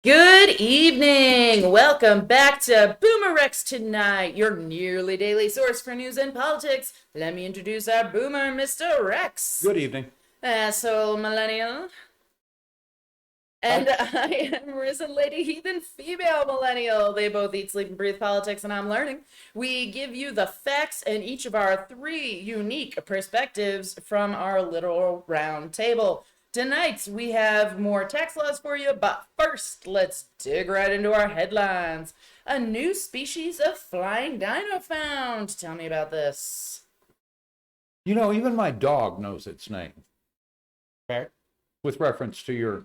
Good evening. Welcome back to BoomerRexTonight, your nearly daily source for news and politics. Let me introduce our boomer, Mr. Rex. Good evening. Asshole Millennial. And I am RisenLadyHeathen, female millennial. They both eat, sleep, and breathe politics, and I'm learning. We give you the facts and each of our three unique perspectives from our literal round table. Tonight, we have more tax laws for you, but first, let's dig right into our headlines. A new species of flying dino found. Tell me about this. You know, even my dog knows its name. Fair. With reference to your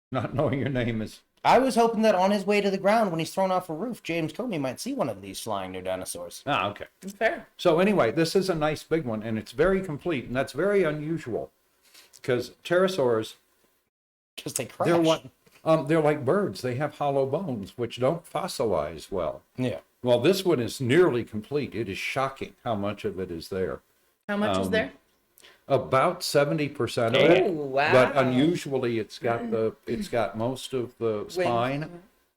not knowing your name is... I was hoping that on his way to the ground, when he's thrown off a roof, James Comey might see one of these flying new dinosaurs. Ah, okay. Fair. So anyway, this is a nice big one, and it's very complete, and that's very unusual. Because pterosaurs, Because they crash. they're like birds. They have hollow bones, which don't fossilize well. Yeah. Well, this one is nearly complete. It is shocking how much of it is there. How much is there? About 70% of Oh, it. wow. But unusually, it's got most of the spine.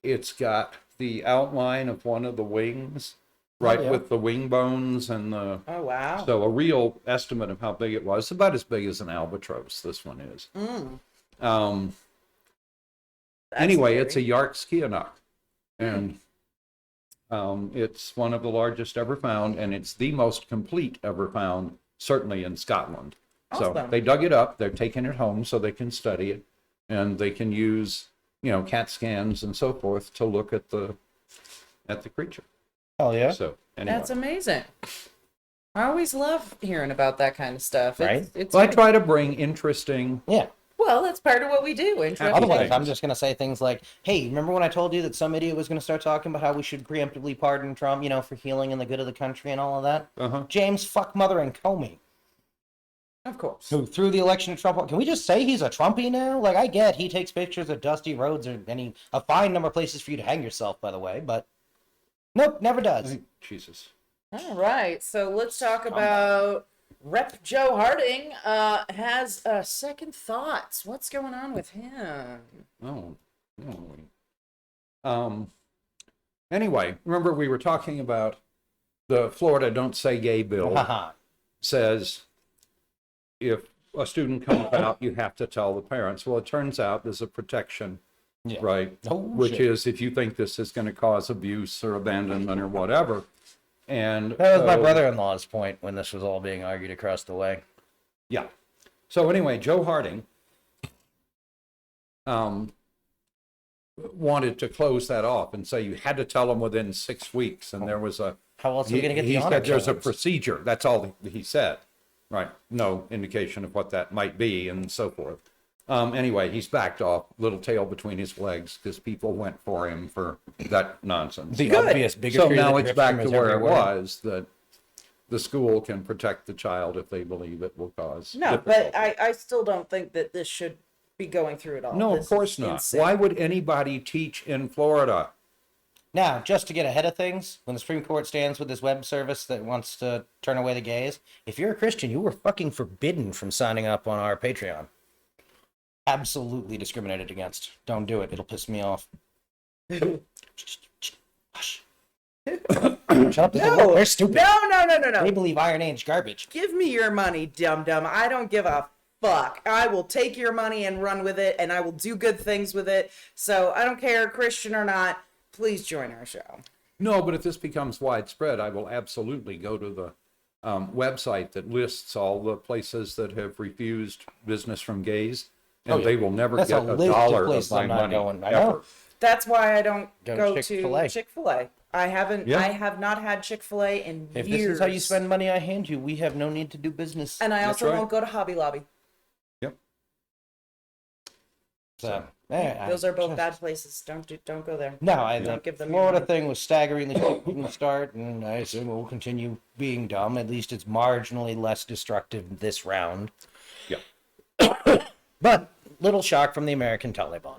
It's got the outline of one of the wings, right, yeah. with the wing bones and the... Oh, wow. So a real estimate of how big it was, about as big as an albatross, this one is. Anyway, scary. it's a Yarkskianok, and it's one of the largest ever found, and it's the most complete ever found, certainly in Scotland. So Awesome. they dug it up, they're taking it home so they can study it, and they can use, CAT scans and so forth to look at the creature. Oh, yeah? So anyway. That's amazing. I always love hearing about that kind of stuff. Right? It's So I good. try to bring interesting... Yeah. Well, that's part of what we do. Otherwise, things. I'm just going to say things like, hey, remember when I told you that some idiot was going to start talking about how we should preemptively pardon Trump, for healing and the good of the country and all of that? Uh-huh. James fuck mother and Comey, Of course. who threw the election to Trump. Can we just say he's a Trumpy now? Like, I get he takes pictures of dusty roads or a fine number of places for you to hang yourself, by the way, but nope, never does. Jesus. All right. So let's talk about Rep. Joe Harding has second thoughts. What's going on with him? Oh, no. Anyway, remember we were talking about the Florida Don't Say Gay bill. Haha. Says if a student comes out, you have to tell the parents. Well, it turns out there's a protection, Yeah. right? Oh, Which shit. is if you think this is going to cause abuse or abandonment or whatever. And That was my so- brother-in-law's point when this was all being argued across the way. Yeah. So anyway, Joe Harding wanted to close that off and say you had to tell them within 6 weeks, and there was a... How else are we going to get the he honor said there's a killings? procedure. That's all he said. Right. No indication of what that might be and so forth. Anyway, he's backed off, little tail between his legs, because people went for him for that nonsense. The Good. obvious So bigotry now that it's drips back from to his where it every word. was, that the school can protect the child if they believe it will cause No, but difficulty. I still don't think that this should be going through it all. No, This of course is not. insane. Why would anybody teach in Florida? Now, just to get ahead of things, when the Supreme Court stands with this web service that wants to turn away the gays, if you're a Christian, you were fucking forbidden from signing up on our Patreon. Absolutely discriminated against. Don't do it. It'll piss me off. Hush. Shut up. No, They're stupid. No. They believe Iron Age garbage. Give me your money, dum-dum. I don't give a fuck. I will take your money and run with it, and I will do good things with it. So I don't care, Christian or not. Please join our show. No, but if this becomes widespread, I will absolutely go to the website that lists all the places that have refused business from gays, and Oh, yeah. they will never That's get a a list of dollar of places my I'm not money. going. I ever. know. That's why I don't Go go to to Chick-fil-A. Chick-fil-A. I haven't. Yeah. I have not had Chick-fil-A in If years. this is how you spend money I hand you, we have no need to do business. And I That's also right. won't go to Hobby Lobby. Yep. So, Those are both bad places. Don't go there. No, I Don't think give them Florida your money. thing was staggeringly cheap from the start, and I assume it will continue being dumb. At least it's marginally less destructive this round. Yeah. But little shock from the American Taliban.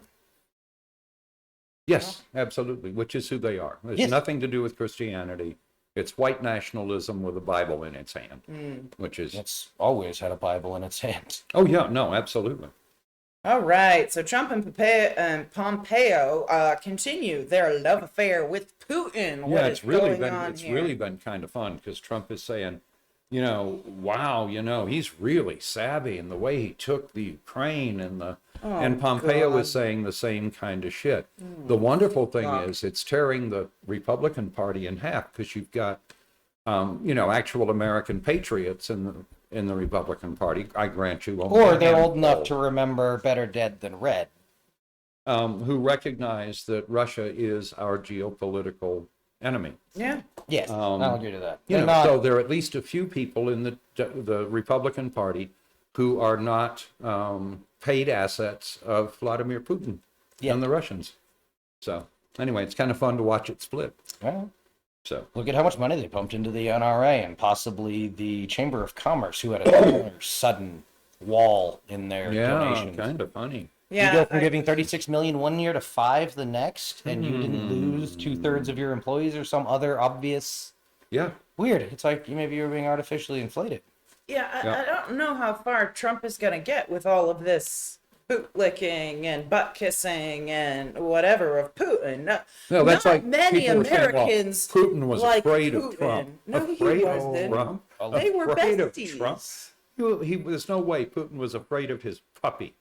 Yes, absolutely, which is who they are. There's Yes. nothing to do with Christianity. It's white nationalism with a Bible in its hand, which is... It's always had a Bible in its hand. Oh, yeah, no, absolutely. All right, so Trump and Pompeo continue their love affair with Putin. What Yeah, is going on it's here? really been kind of fun because Trump is saying, wow, he's really savvy in the way he took the Ukraine and Pompeo God. is saying the same kind of shit. The wonderful thing is it's tearing the Republican Party in half because you've got, actual American patriots in the Republican Party. I grant you, only Or a they're old handful, enough to remember better dead than red. who recognize that Russia is our geopolitical enemy. Yeah. Yes, I'll agree to that. So there are at least a few people in the Republican Party who are not paid assets of Vladimir Putin and the Russians. So anyway, it's kind of fun to watch it split. Well, So look at how much money they pumped into the NRA and possibly the Chamber of Commerce, who had a sudden wall in their donations. kind of funny. Yeah. You go from giving 36 million one year to 5 the next, and you didn't lose 2/3 of your employees or some other obvious Yeah. weird. It's like maybe you're being artificially inflated. I don't know how far Trump is going to get with all of this boot licking and butt kissing and whatever of Putin. No, that's not like many people were saying, well, Putin Putin was like afraid Putin. of Trump. No, afraid he of wasn't. Trump. They were Afraid of besties. Trump. There's no way Putin was afraid of his puppy.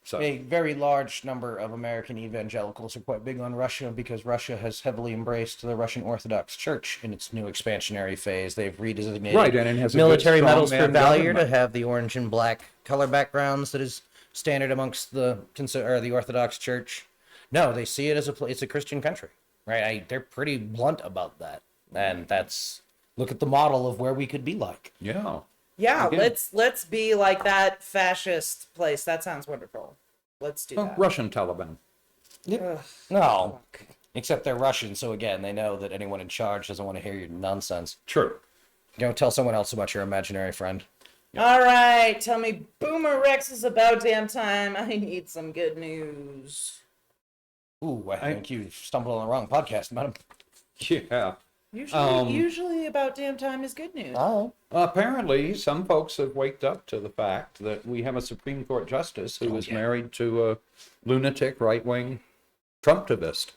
So A very large number of American evangelicals are quite big on Russia because Russia has heavily embraced the Russian Orthodox Church in its new expansionary phase. They've redesignated Right, and it has a military good, medals for strongman valor to government. have the orange and black color backgrounds that is standard amongst the Orthodox Church. No, they see it as it's a Christian country, right? They're pretty blunt about that, and that's look at the model of where we could be like. yeah. Yeah, Again. let's be like that fascist place. That sounds wonderful. Let's do that. Russian Taliban. Ugh. No, except they're Russian, so again, they know that anyone in charge doesn't want to hear your nonsense. True. Go tell someone else about your imaginary friend. All right, tell me, Boomer Rex is about damn time. I need some good news. Ooh, I think you stumbled on the wrong podcast, madam. Yeah. Usually about damn time is good news. Oh. Apparently, some folks have waked up to the fact that we have a Supreme Court justice who is married to a lunatic right-wing Trumptivist.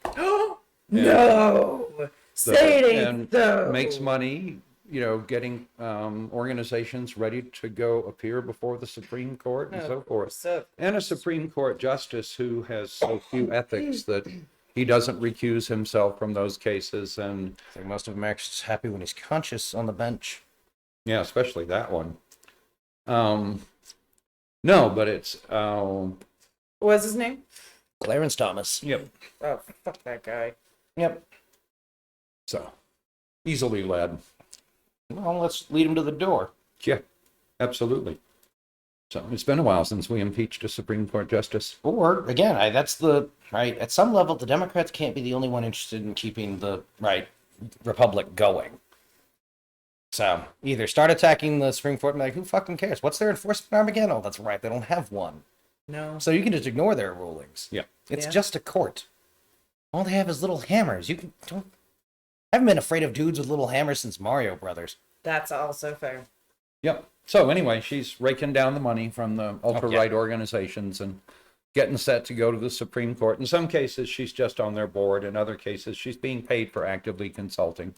No! Say it ain't And so. makes money, getting organizations ready to go appear before the Supreme Court and so forth. So, And a Supreme Court justice who has so few ethics that he doesn't recuse himself from those cases. And I think most of Americans are happy when he's conscious on the bench. yeah, especially that one. No, but it's what's his name? Clarence Thomas. yep. Oh, fuck that guy. Yep. So easily led. Well, let's lead him to the door. Yeah, absolutely. So it's been a while since we impeached a Supreme Court justice. Or, again, that's the, right, at some level, the Democrats can't be the only one interested in keeping the, Republic going. So, either start attacking the Supreme Court and be like, who fucking cares? What's their enforcement arm again? Oh, that's right, they don't have one. No. So you can just ignore their rulings. Yeah. It's Yeah. just a court. All they have is little hammers. I haven't been afraid of dudes with little hammers since Mario Brothers. That's also fair. Yep. So anyway, she's raking down the money from the ultra-right organizations and getting set to go to the Supreme Court. In some cases, she's just on their board. In other cases, she's being paid for actively consulting.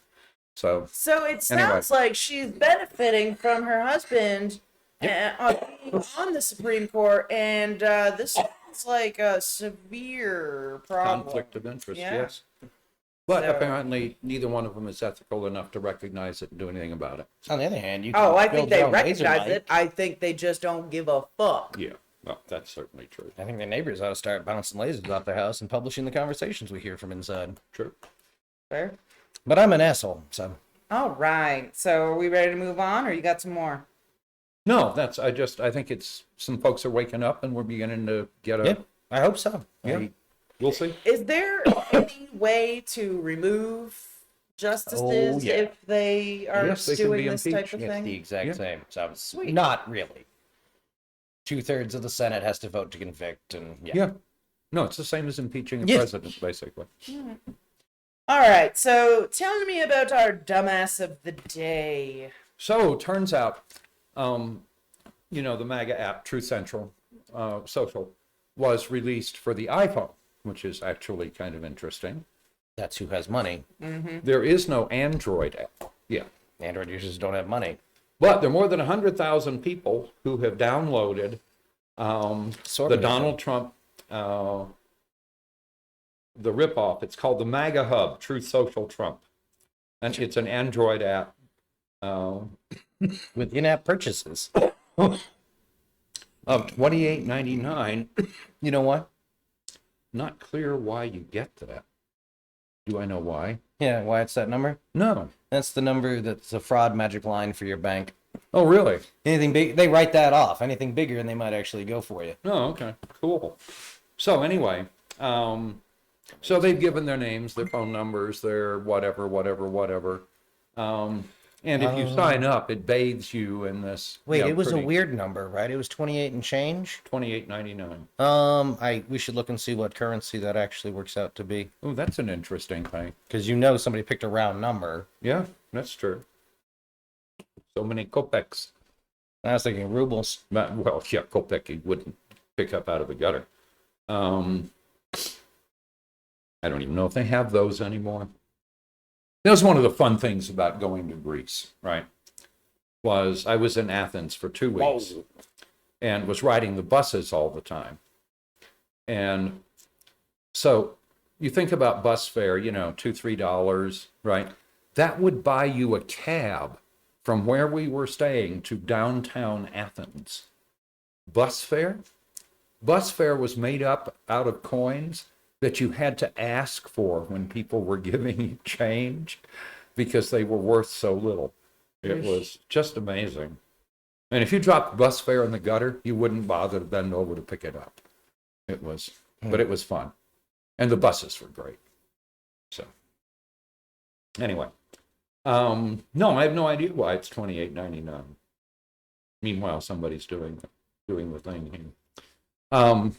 So it sounds like she's benefiting from her husband on being on the Supreme Court, and this sounds like a severe problem. conflict of interest, Yeah. yes. But So- apparently, neither one of them is ethical enough to recognize it and do anything about it. On the other hand, you can Oh, I build think they your own laser recognize light. it. I think they just don't give a fuck. Yeah, well, that's certainly true. I think their neighbors ought to start bouncing lasers off their house and publishing the conversations we hear from inside. True. Fair. But I'm an asshole, so. All right. So are we ready to move on, or you got some more? No, I think it's some folks are waking up and we're beginning to get Yeah, I hope so. Yeah. We'll see. Is there any way to remove justices yeah. if they are Yes, they can doing be this type impeached. of It's thing? the exact Yeah. same. So Sweet. not really. 2/3 of the Senate has to vote to convict, and Yeah. No, it's the same as impeaching a Yeah. president, basically. All right. So tell me about our dumbass of the day. So turns out, the MAGA app, Truth Central, social, was released for the iPhone, which is actually kind of interesting. That's who has money. There is no Android app. Yeah. Android users don't have money. But there are more than 100,000 people who have downloaded the Donald Trump, the ripoff. It's called the MAGA Hub, Truth Social Trump. And it's an Android app. With in-app purchases. Of $28.99. You know what? Not clear why you get that. Do I know why? Yeah, why it's that number? No. That's the number that's a fraud magic line for your bank. Oh, really? Anything big, they write that off. Anything bigger, and they might actually go for you. Oh, okay. Cool. So anyway, so they've given their names, their phone numbers, their whatever. And if you sign up, it bathes you in this. Wait, it was a pretty weird number, right? It was 28 and change. $28.99. We should look and see what currency that actually works out to be, Oh, that's an interesting thing. because somebody picked a round number. Yeah, that's true. So many kopecks. I was thinking rubles. Well, yeah, kopek you wouldn't pick up out of the gutter. I don't even know if they have those anymore. That was one of the fun things about going to Greece, right? I was in Athens for 2 weeks and was riding the buses all the time. And so you think about bus fare, $2, $3, right? That would buy you a cab from where we were staying to downtown Athens. Bus fare? Bus fare was made up out of coins that you had to ask for when people were giving you change because they were worth so little. It was just amazing. And if you dropped bus fare in the gutter, you wouldn't bother to bend over to pick it up. But it was fun. And the buses were great. So, anyway. No, I have no idea why it's $28.99. Meanwhile, somebody's doing the thing here.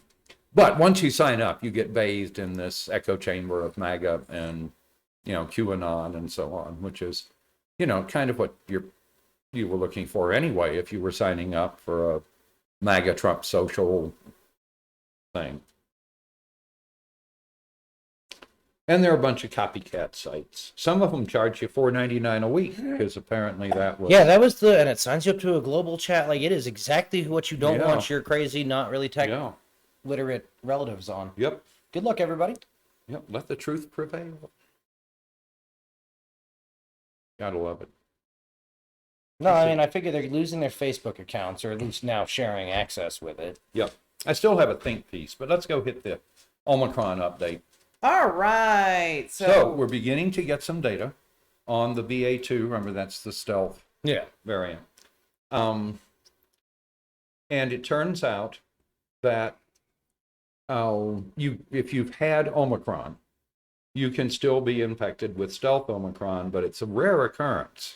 But once you sign up, you get bathed in this echo chamber of MAGA and, QAnon and so on, which is, kind of what you were looking for anyway if you were signing up for a MAGA Trump social thing. And there are a bunch of copycat sites. Some of them charge you $4.99 a week because apparently that was... Yeah, that was and it signs you up to a global chat. Like, it is exactly what you don't want your crazy, not really tech literate relatives on. Yep. Good luck, everybody. Yep. Let the truth prevail. Gotta love it. No, I mean, I figure they're losing their Facebook accounts, or at least now sharing access with it. Yep. I still have a think piece, but let's go hit the Omicron update. All right. So we're beginning to get some data on the BA2. Remember, that's the stealth variant. And it turns out that if you've had Omicron, you can still be infected with stealth Omicron, but it's a rare occurrence.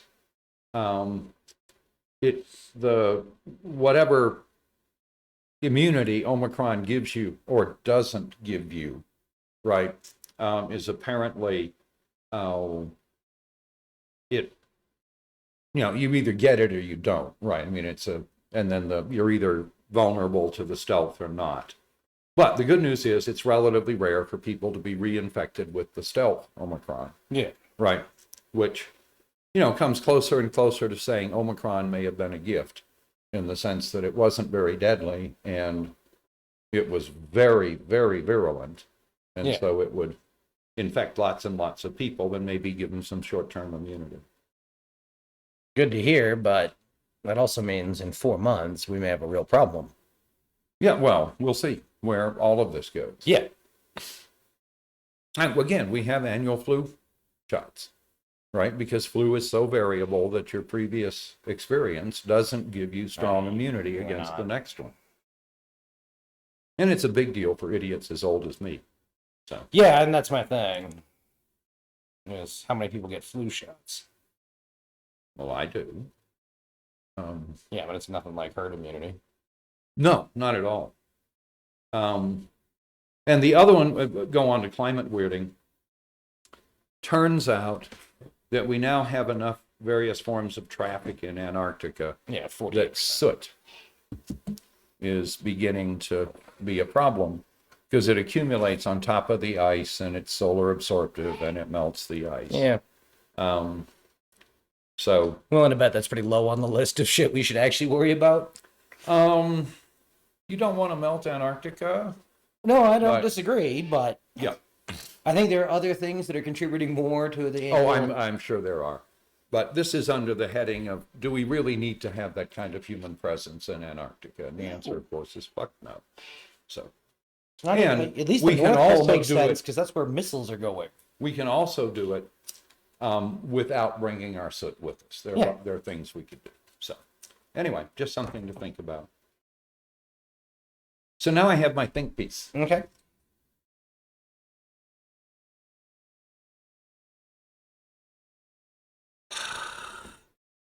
Whatever immunity Omicron gives you or doesn't give you, right, is apparently you either get it or you don't, right? I mean, you're either vulnerable to the stealth or not. But the good news is it's relatively rare for people to be reinfected with the stealth Omicron. Yeah. Right. Which, comes closer and closer to saying Omicron may have been a gift in the sense that it wasn't very deadly and it was very, very virulent. And so it would infect lots and lots of people and maybe give them some short-term immunity. Good to hear, but that also means in 4 months we may have a real problem. Yeah, well, we'll see where all of this goes. Yeah. And again, we have annual flu shots, right? Because flu is so variable that your previous experience doesn't give you strong immunity against the next one. And it's a big deal for idiots as old as me. So. Yeah, and that's my thing. Is how many people get flu shots? Well, I do. Yeah, but it's nothing like herd immunity. No, not at all. And the other one, go on to climate weirding. Turns out that we now have enough various forms of traffic in Antarctica that soot is beginning to be a problem because it accumulates on top of the ice and it's solar absorptive and it melts the ice. Yeah. So Willing to bet that's pretty low on the list of shit we should actually worry about. you don't want to melt Antarctica. No, I don't But- disagree, but Yeah. I think there are other things that are contributing more to the. Oh, I'm sure there are. But this is under the heading of, do we really need to have that kind of human presence in Antarctica? And the answer, of course, is fuck no. So Not and even- at least we the can North Pole also makes do sense it- because that's where missiles are going. we can also do it without bringing our soot with us. Yeah. There are things we could do. So anyway, just something to think about. So now I have my think piece. Okay.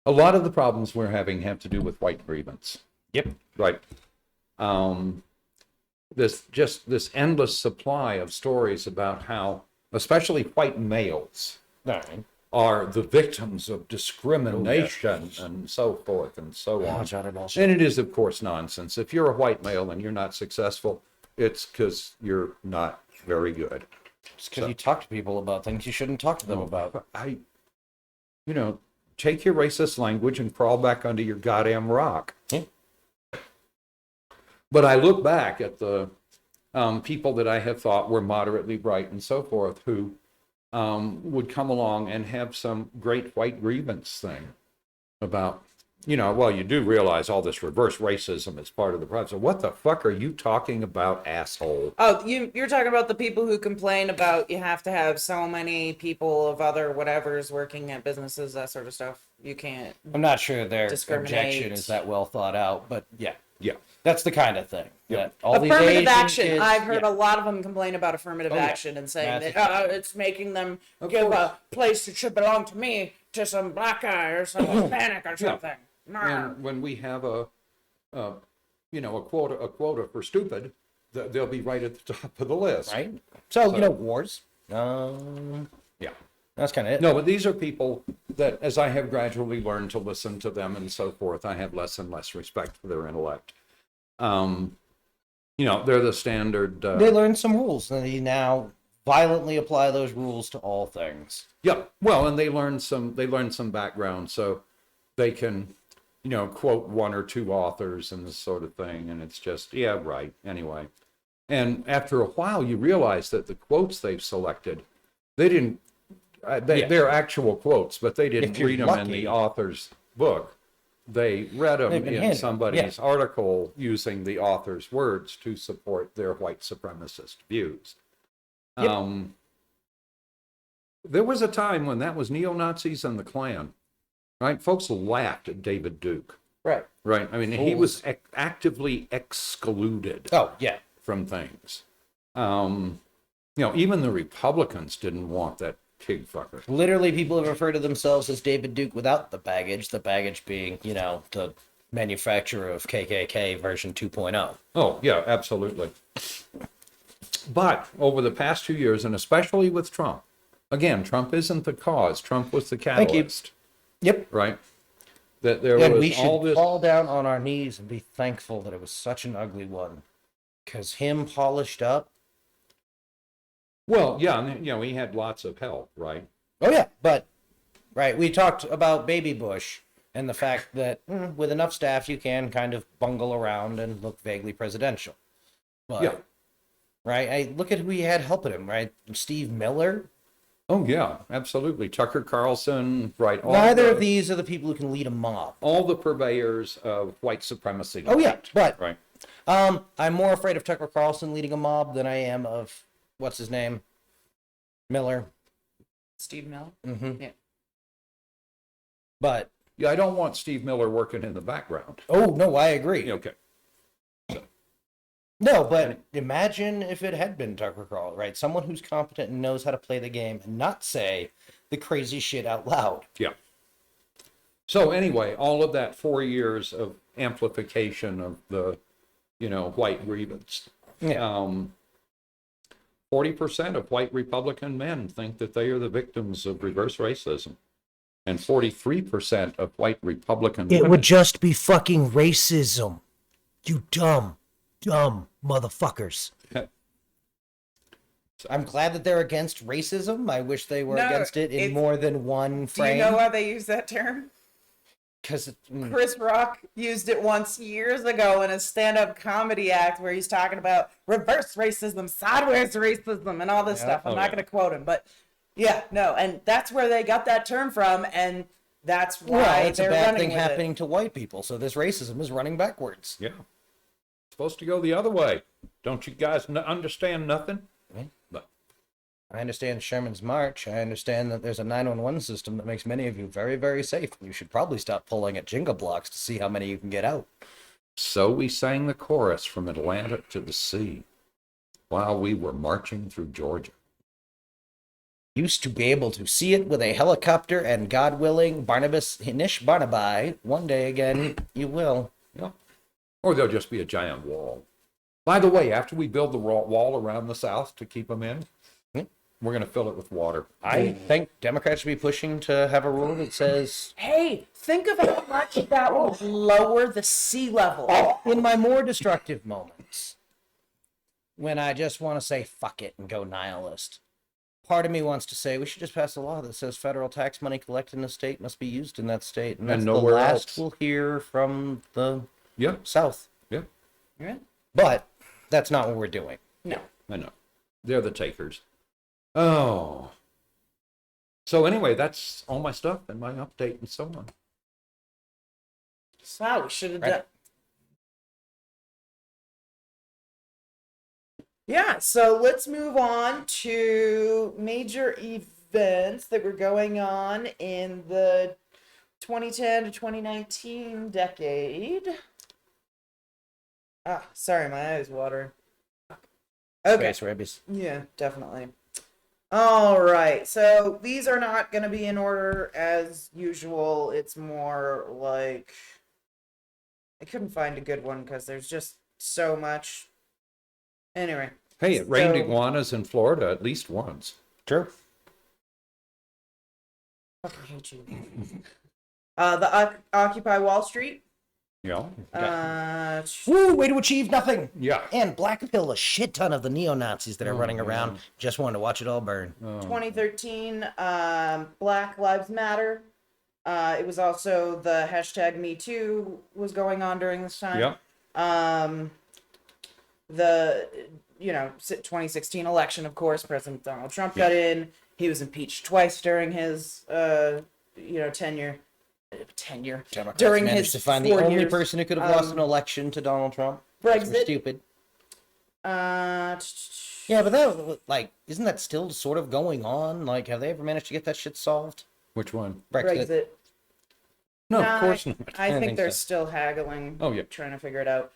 A lot of the problems we're having have to do with white grievance. Yep. Right. This endless supply of stories about how, especially white males, All right. are the victims of discrimination and so forth and so on. And it is, of course, nonsense. If you're a white male and you're not successful, it's because you're not very good. It's because you talk to people about things you shouldn't talk to them about. Take your racist language and crawl back under your goddamn rock. Yeah. But I look back at the people that I have thought were moderately bright and so forth who would come along and have some great white grievance thing about, you do realize all this reverse racism is part of the problem. So what the fuck are you talking about, asshole? Oh, you're talking about the people who complain about you have to have so many people of other whatevers working at businesses, that sort of stuff. You can't. I'm not sure their Discriminate. objection is that well thought out, but yeah, Yeah. that's the kind of thing. Yeah. That all these Affirmative Asian action. kids- I've heard yeah. a lot of them complain about affirmative Oh, yeah. action and saying Massive. that it's making them give a place that should belong to me to some black guy or some Hispanic or something. And when we have a quota for stupid, they'll be right at the top of the list. Right? So, wars. Yeah. That's kind of it. No, but these are people that, as I have gradually learned to listen to them and so forth, I have less and less respect for their intellect. They're the standard. They learned some rules, and they now violently apply those rules to all things. Yeah. Well, and they learn some background, so they can, quote one or two authors and this sort of thing, and it's just, yeah, right. Anyway, and after a while, you realize that the quotes they've selected, they didn't. They're actual quotes, but they didn't If you're read them in lucky. the author's book. They read them They've been in handed, somebody's yeah. article using the author's words to support their white supremacist views. Yep. There was a time when that was neo-Nazis and the Klan, right? Folks laughed at David Duke, Right. right? I mean, he was actively excluded Oh, yeah. from things. Even the Republicans didn't want that pig fucker. Literally, people have referred to themselves as David Duke without the baggage being, the manufacturer of KKK version 2.0. Oh, yeah, absolutely. But over the past 2 years, and especially with Trump, again, Trump isn't the cause. Trump was the Thank you. catalyst, Yep. right? That there And was we all should this. fall down on our knees and be thankful that it was such an ugly one. Because him polished up. Well, yeah, and, he had lots of help, right? Oh, yeah. But, right, we talked about Baby Bush and the fact that with enough staff, you can kind of bungle around and look vaguely presidential. But, Yeah. right, look at who he had helping him, right? Steve Miller. Oh, yeah, absolutely. Tucker Carlson, right? Neither of these are the people who can lead a mob. All the purveyors of white supremacy. Oh, yeah, but Right. I'm more afraid of Tucker Carlson leading a mob than I am of, what's his name? Miller. Steve Miller. Mm-hmm. Yeah. But, Yeah, I don't want Steve Miller working in the background. oh, no, I agree. Okay. No, but imagine if it had been Tucker Carlson, right? Someone who's competent and knows how to play the game and not say the crazy shit out loud. Yeah. So anyway, all of that 4 years of amplification of the, white grievance. Yeah. 40% of white Republican men think that they are the victims of reverse racism. And 43% of white Republican It women. would just be fucking racism. You dumb motherfuckers. I'm glad that they're against racism. I wish they were No, against it in it's- more than one Do frame. you know why they use that term? Because Chris Rock used it once years ago in a stand-up comedy act where he's talking about reverse racism, sideways racism, and all this stuff. I'm not going to quote him, but yeah, no, and that's where they got that term from, and that's why it's a they're bad running thing with happening to white people. So this racism is running backwards. Yeah. It's supposed to go the other way. Don't you guys understand nothing? Right. But I understand Sherman's march. I understand that there's a 911 system that makes many of you very, very safe. You should probably stop pulling at Jenga blocks to see how many you can get out. so we sang the chorus from Atlanta to the sea while we were marching through Georgia. Used to be able to see it with a helicopter, and God willing, Barnabas Hinish Barnaby, one day again you will. Yeah. Or there'll just be a giant wall. By the way, after we build the wall around the South to keep them in, we're going to fill it with water. I think Democrats should be pushing to have a rule that says, Hey, think of how much that will lower the sea level. in my more destructive moments, when I just want to say fuck it and go nihilist, part of me wants to say we should just pass a law that says federal tax money collected in a state must be used in that state. And that's nowhere the last else. we'll hear from the Yeah. South. Yeah. Yeah. But that's not what we're doing. No. I know. They're the takers. Oh. So anyway, that's all my stuff and my update and so on. Wow, we should have Right. done. Yeah, so let's move on to major events that were going on in the 2010 to 2019 decade. Ah, sorry, my eyes watering. Okay. Space rabies. Yeah, definitely. All right, so these are not going to be in order as usual. It's more like I couldn't find a good one because there's just so much. Anyway. Hey, it rained So- iguanas in Florida at least once. True. Fucking hate you. The Occupy Wall Street. Yeah. Woo, way to achieve nothing. Yeah. And blackpill a shit ton of the neo-Nazis that are running around. Just wanted to watch it all burn. 2013, Black Lives Matter. It was also the hashtag Me Too was going on during this time. Yeah. The 2016 election, of course, President Donald Trump got in. He was impeached twice during his tenure. Democrats During managed his to find the 4 only years, person who could have lost an election to Donald Trump. Brexit. We're stupid. Yeah, but that, isn't that still sort of going on? Like, have they ever managed to get that shit solved? Which one? Brexit. No, Nah, of course not. I don't think think they're so. still haggling. Oh, yeah. Trying to figure it out.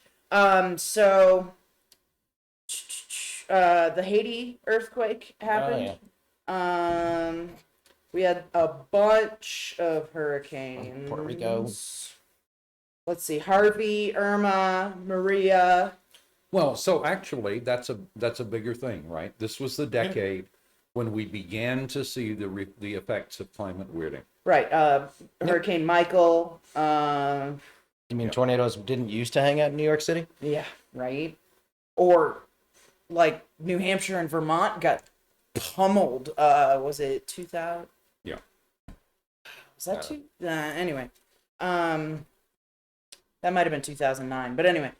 So the Haiti earthquake happened. We had a bunch of hurricanes. Puerto Rico. Let's see, Harvey, Irma, Maria. Well, so actually, that's a bigger thing, right? This was the decade when we began to see the effects of climate weirding. Right, Hurricane Michael. You mean tornadoes didn't used to hang out in New York City? Yeah, right. Or like New Hampshire and Vermont got pummeled. Was it 2000? Yeah. Was that two? Anyway, that might have been 2009. But anyway,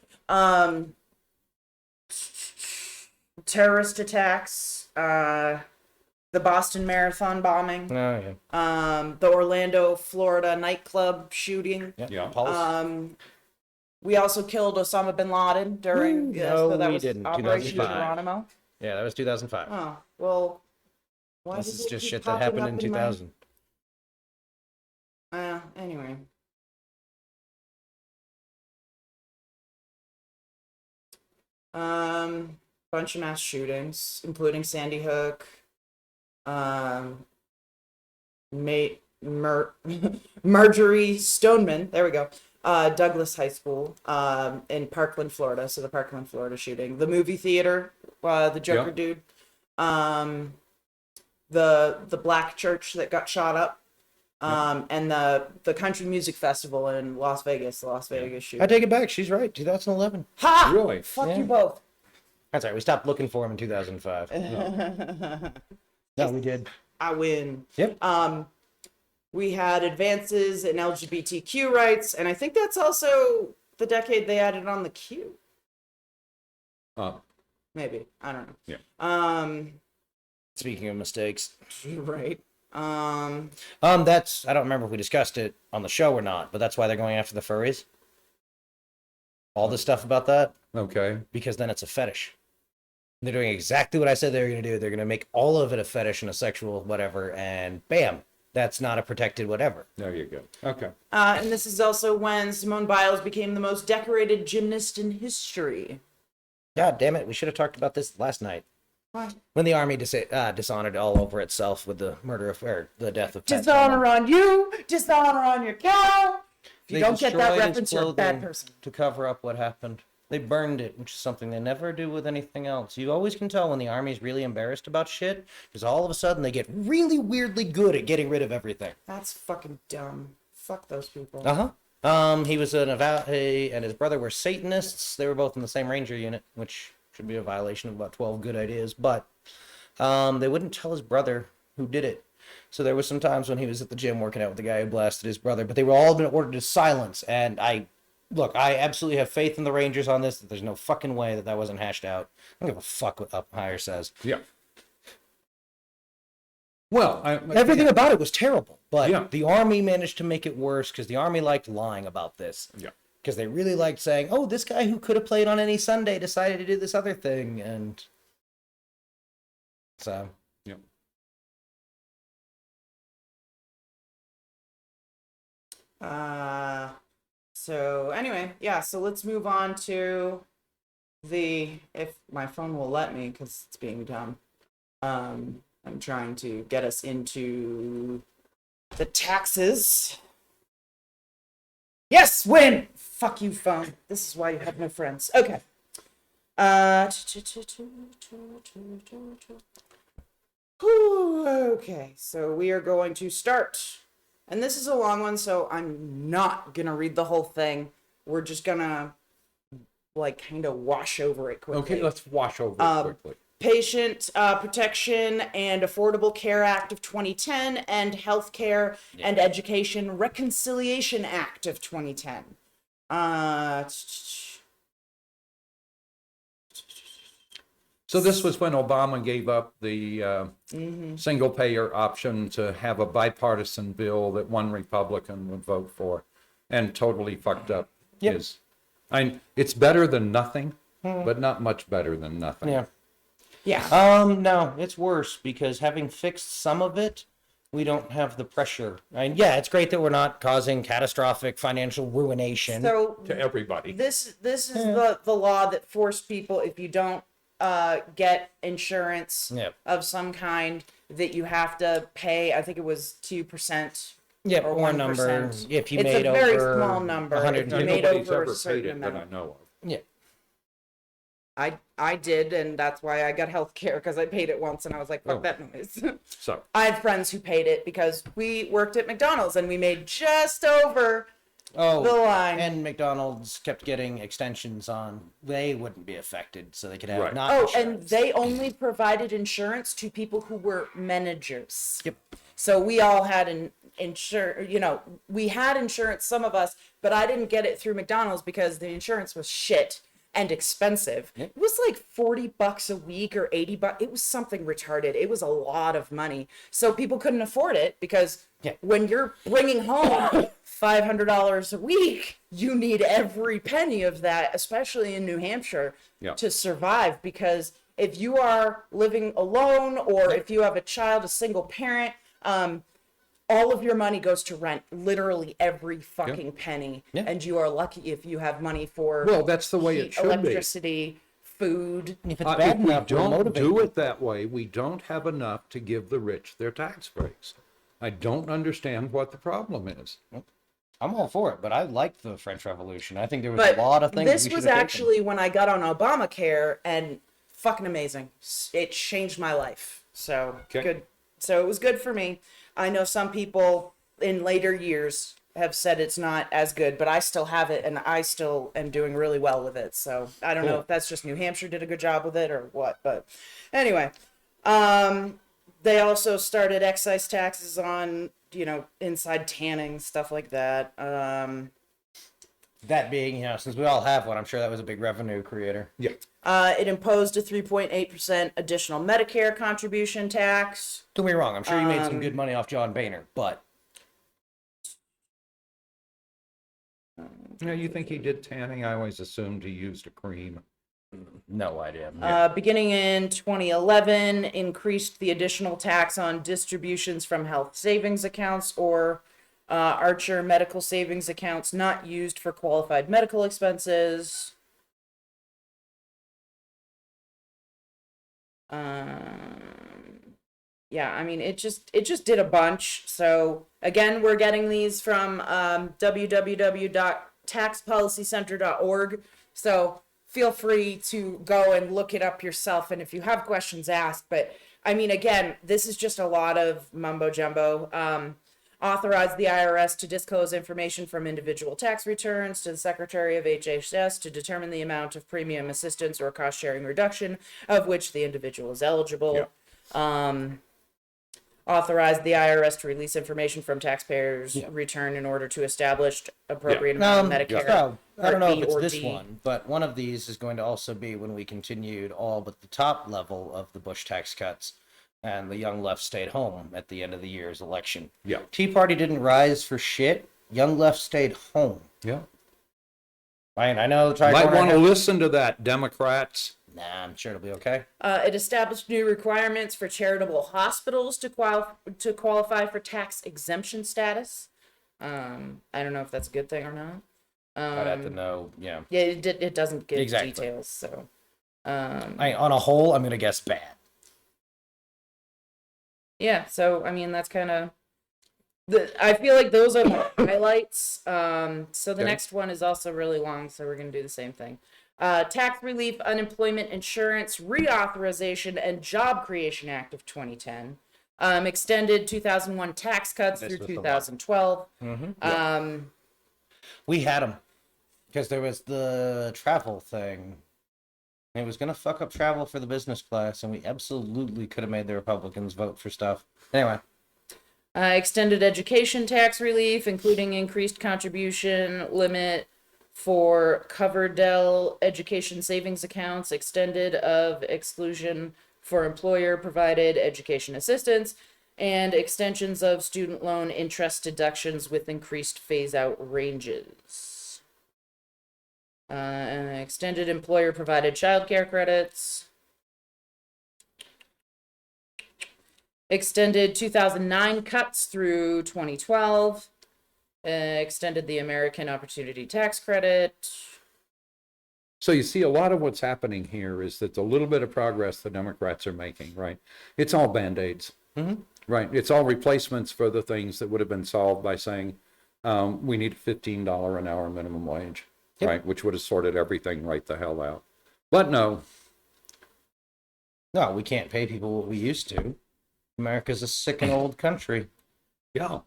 terrorist attacks. The Boston Marathon bombing. Oh, yeah. The Orlando, Florida nightclub shooting. Yeah. Pulse. We also killed Osama bin Laden during. No, so that we was didn't. Operation 2005. Geronimo. Yeah, that was 2005. Oh well. Why This does is it just keep shit that popping happened up in my- 2000. Anyway. Bunch of mass shootings, including Sandy Hook. Marjorie Stoneman. There we go. Douglas High School. In Parkland, Florida. So the Parkland, Florida shooting. The movie theater. The Joker dude. The black church that got shot up. and the country music festival in Las Vegas, the Las Vegas shoot. I take it back. She's right. 2011. Ha! Really? Fuck Yeah. you both. That's right. We stopped looking for him in 2005. No, we did. I win. Yep. We had advances in LGBTQ rights, and I think that's also the decade they added on the Q. Maybe. I don't know. Yeah. Speaking of mistakes. Right. That's, I don't remember if we discussed it on the show or not, but that's why they're going after the furries. All the stuff about that, Okay. because then it's a fetish. They're doing exactly what I said they were going to do. They're going to make all of it a fetish and a sexual whatever, and bam, that's not a protected whatever. There you go. Okay. And this is also when Simone Biles became the most decorated gymnast in history. God damn it, we should have talked about this last night. Why? When the army dishonored all over itself with the murder of, or the death of Pat Dishonor on you, dishonor on your cow. If you They don't get that destroyed his reference, you're a bad clothing person. to cover up what happened. They burned it, which is something they never do with anything else. You always can tell when the army's really embarrassed about shit, because all of a sudden they get really weirdly good at getting rid of everything. That's fucking dumb. Fuck those people. He was he and his brother were Satanists. They were both in the same Ranger unit, which should be a violation of about 12 good ideas, but they wouldn't tell his brother who did it. So there was some times when he was at the gym working out with the guy who blasted his brother, but they were all been ordered to silence. And I absolutely have faith in the Rangers on this, that there's no fucking way that wasn't hashed out. I don't give a fuck what up higher says. Yeah. Well, Everything about it was terrible, but Yeah. the army managed to make it worse because the army liked lying about this. Yeah. Because they really liked saying, oh, this guy who could have played on any Sunday decided to do this other thing. And so. Yeah. So anyway, yeah, so let's move on to if my phone will let me, because it's being dumb. I'm trying to get us into the taxes. Yes, win! Fuck you, phone. This is why you have no friends. Okay. Okay, so we are going to start. And this is a long one, so I'm not gonna read the whole thing. We're just gonna, kind of wash over it quickly. Okay, let's wash over it quickly. Patient Protection and Affordable Care Act of 2010 and Healthcare and Education Reconciliation Act of 2010. So this was when Obama gave up the single-payer option to have a bipartisan bill that one Republican would vote for, and totally fucked up his. It's better than nothing, but not much better than nothing. Yeah. Yeah. No, it's worse because having fixed some of it, we don't have the pressure. And yeah, it's great that we're not causing catastrophic financial ruination. So To everybody. this is the law that forced people, if you don't get insurance of some kind, that you have to pay, I think it was 2%. Yep, or or 1%. number. If you It's made a very over small number. 100, If you made Nobody's over ever a certain paid it that amount. I know of. yeah. I did, and that's why I got health care, because I paid it once and I was like, fuck that noise. So I had friends who paid it because we worked at McDonald's and we made just over the line. And McDonald's kept getting extensions on. They wouldn't be affected, so they could have Right. not. Oh, insurance. and they only provided insurance to people who were managers. Yep. So we all had we had insurance, some of us, but I didn't get it through McDonald's because the insurance was shit and expensive. Yep. It was like $40 a week or $80. It was something retarded. It was a lot of money. So people couldn't afford it because when you're bringing home $500 a week, you need every penny of that, especially in New Hampshire, to survive. Because if you are living alone or if you have a child, a single parent, all of your money goes to rent, literally every fucking penny. Yeah. And you are lucky if you have money for that's the way it should be. electricity, food. If it's bad If we enough, we'll don't motivate do you. it that way, we don't have enough to give the rich their tax breaks. I don't understand what the problem is. I'm all for it, but I liked the French Revolution. I think there was But a lot of things. this we was should have taken. actually when I got on Obamacare, and fucking amazing. It changed my life. So Okay. good. So it was good for me. I know some people in later years have said it's not as good, but I still have it and I still am doing really well with it. So I don't know if that's just New Hampshire did a good job with it or what, but anyway, they also started excise taxes on, inside tanning, stuff like that. That being, since we all have one, I'm sure that was a big revenue creator. Yeah. It imposed a 3.8% additional Medicare contribution tax. Don't get me wrong, I'm sure you made some good money off John Boehner, but You think he did tanning? I always assumed he used a cream. no idea. Beginning in 2011, increased the additional tax on distributions from health savings accounts or Archer medical savings accounts not used for qualified medical expenses. Yeah, I mean, it just did a bunch. So again, we're getting these from www.taxpolicycenter.org. So feel free to go and look it up yourself. And if you have questions, ask. But I mean, again, this is just a lot of mumbo jumbo. Authorize the IRS to disclose information from individual tax returns to the Secretary of HHS to determine the amount of premium assistance or cost sharing reduction of which the individual is eligible. Yeah. Authorize the IRS to release information from taxpayers' return in order to establish appropriate amount of Medicare. So, I don't know if it's or this D. one, but one of these is going to also be when we continued all but the top level of the Bush tax cuts, and the young left stayed home at the end of the year's election. Yeah. Tea Party didn't rise for shit. Young left stayed home. Yeah. Right, I know. Might want to listen to that, Democrats. Nah, I'm sure it'll be okay. It established new requirements for charitable hospitals to qualify for tax exemption status. I don't know if that's a good thing or not. I'd have to know. Yeah. Yeah, it doesn't give Exactly. details. So, on a whole, I'm gonna guess bad. yeah. So I mean, that's kind of I feel like those are the highlights. So the Okay. next one is also really long, so we're gonna do the same thing. Tax Relief, Unemployment Insurance Reauthorization and Job Creation Act of 2010. Extended 2001 tax cuts This through was the one. 2012. We had them because there was the travel thing. It was gonna fuck up travel for the business class, and we absolutely could have made the Republicans vote for stuff. Anyway. Extended education tax relief, including increased contribution limit for Coverdell education savings accounts, extended of exclusion for employer-provided education assistance, and extensions of student loan interest deductions with increased phase-out ranges. Extended employer-provided childcare credits. Extended 2009 cuts through 2012. Extended the American Opportunity Tax Credit. So you see, a lot of what's happening here is that the little bit of progress the Democrats are making, right? It's all Band-Aids, right? It's all replacements for the things that would have been solved by saying, we need a $15 an hour minimum wage, right? Which would have sorted everything right the hell out. But no, No, we can't pay people what we used to. America's a sick and old country. yeah,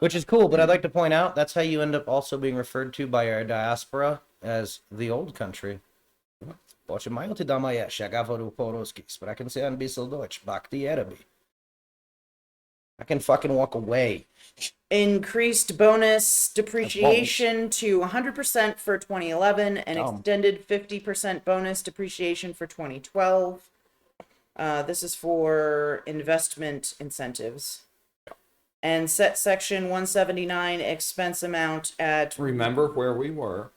Which is cool, but I'd like to point out that's how you end up also being referred to by our diaspora as the old country. Poče mają ty doma jesz, ja gavoru po-ruski, spraken se ein bissel Deutsch, bak die Arabi. I can fucking walk away. Increased bonus depreciation to 100% for 2011 and Dumb. extended 50% bonus depreciation for 2012. This is for investment incentives. And set section 179 expense amount at remember where we were.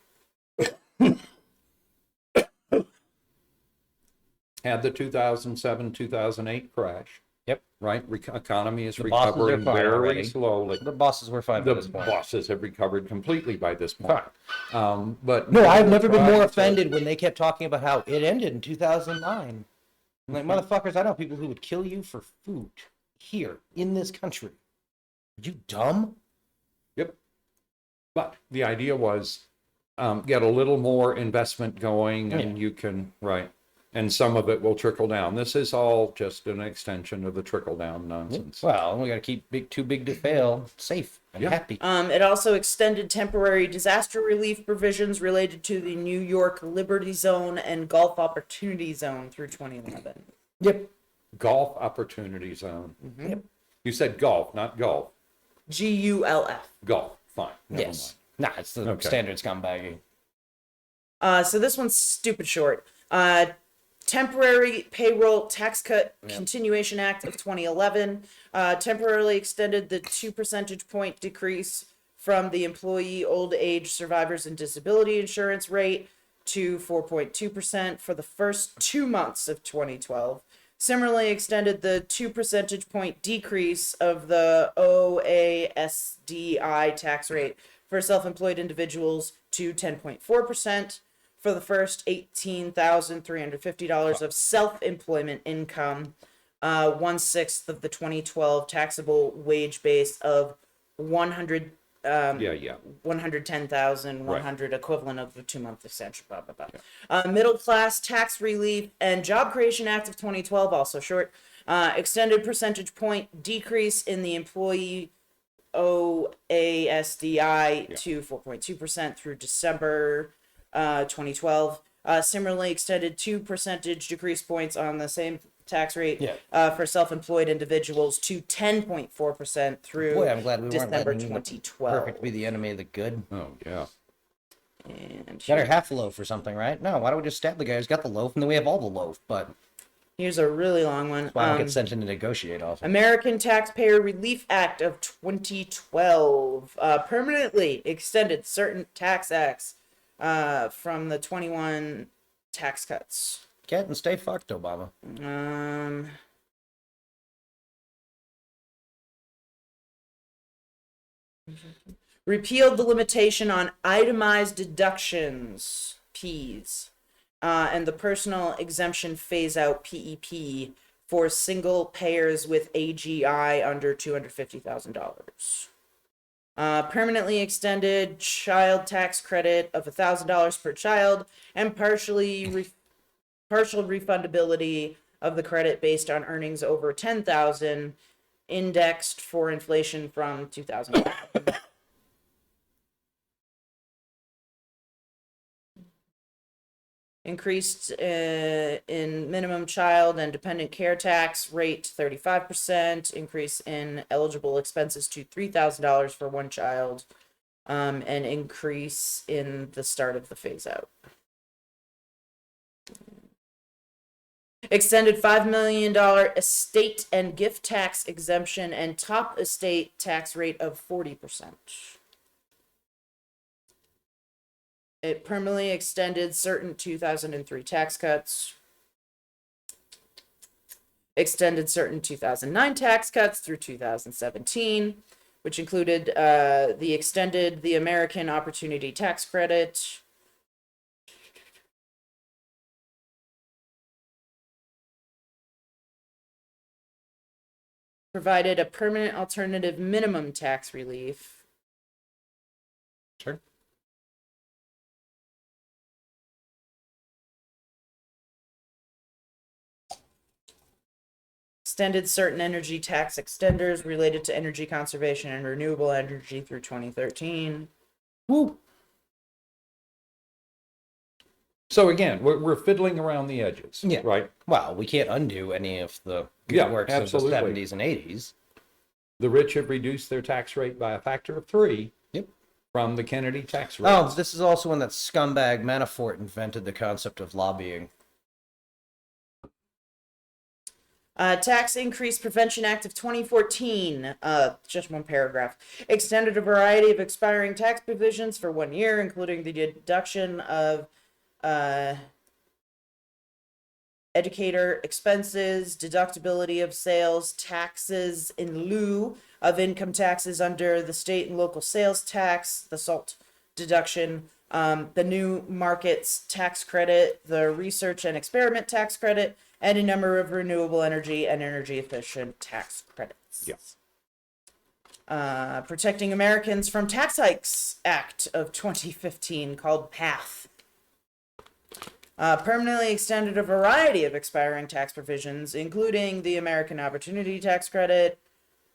Had the 2007-2008 crash. Yep. Right? Economy is The bosses are recovering fine very already. slowly. The bosses were fine The at this point. bosses have recovered completely by this point. But No, I've never been more trying to- offended when they kept talking about how it ended in 2009. I'm like, motherfuckers, I know people who would kill you for food here in this country. Are you dumb? Yep. But the idea was get a little more investment going and you can, right. And some of it will trickle down. This is all just an extension of the trickle down nonsense. Well, we got to keep too big to fail safe and happy. It also extended temporary disaster relief provisions related to the New York Liberty Zone and Gulf Opportunity Zone through 2011. Yep. Golf Opportunity Zone. Yep. You said golf, not golf. GULF. Golf. Fine. Never Yes. Nah, it's the standard scumbaggy. So this one's stupid short. Temporary Payroll Tax Cut Continuation Act of 2011 temporarily extended the 2 percentage point decrease from the employee old age survivors and disability insurance rate to 4.2% for the first 2 months of 2012. Similarly extended the 2 percentage point decrease of the OASDI tax rate for self-employed individuals to 10.4%. for the first $18,350 of self-employment income, 1/6 of the 2012 taxable wage base of 110,100 equivalent of the 2-month extension. Blah blah blah. Middle class tax relief and job creation act of 2012, also short. Extended percentage point decrease in the employee OASDI to 4.2% through December 2012. Similarly extended 2 percentage decrease points on the same tax rate for self-employed individuals to 10.4% through Boy, I'm glad we weren't December letting 2012. perfect be the enemy of the good. Oh, yeah. And Got her half a loaf or something, right? No, why don't we just stab the guy who's got the loaf and then we have all the loaf? But here's a really long one. why I don't get sent in to negotiate often. American Taxpayer Relief Act of 2012 permanently extended certain tax acts from the 21 tax cuts. Get and stay fucked, Obama. Repealed the limitation on itemized deductions, PEs, and the personal exemption phase out, PEP, for single payers with AGI under $250,000. Permanently extended child tax credit of $1,000 per child and partial refundability of the credit based on earnings over $10,000, indexed for inflation from 2011. Increased in minimum child and dependent care tax rate to 35%, increase in eligible expenses to $3,000 for one child, and increase in the start of the phase out. Extended $5 million estate and gift tax exemption and top estate tax rate of 40%. It permanently extended certain 2003 tax cuts. Extended certain 2009 tax cuts through 2017, which included the American Opportunity Tax Credit. Provided a permanent alternative minimum tax relief. Sure. Extended certain energy tax extenders related to energy conservation and renewable energy through 2013. Woo. So again, we're fiddling around the edges, right? Well, we can't undo any of the good works absolutely. of the 70s and 80s. The rich have reduced their tax rate by a factor of 3 from the Kennedy tax rate. Oh, this is also when that scumbag Manafort invented the concept of lobbying. Tax Increase Prevention Act of 2014, just one paragraph, extended a variety of expiring tax provisions for 1 year, including the deduction of educator expenses, deductibility of sales taxes in lieu of income taxes under the state and local sales tax, the SALT deduction, the new markets tax credit, the research and experiment tax credit, and a number of renewable energy and energy efficient tax credits. Yes. Protecting Americans from Tax Hikes Act of 2015 called PATH. Permanently extended a variety of expiring tax provisions, including the American Opportunity Tax Credit,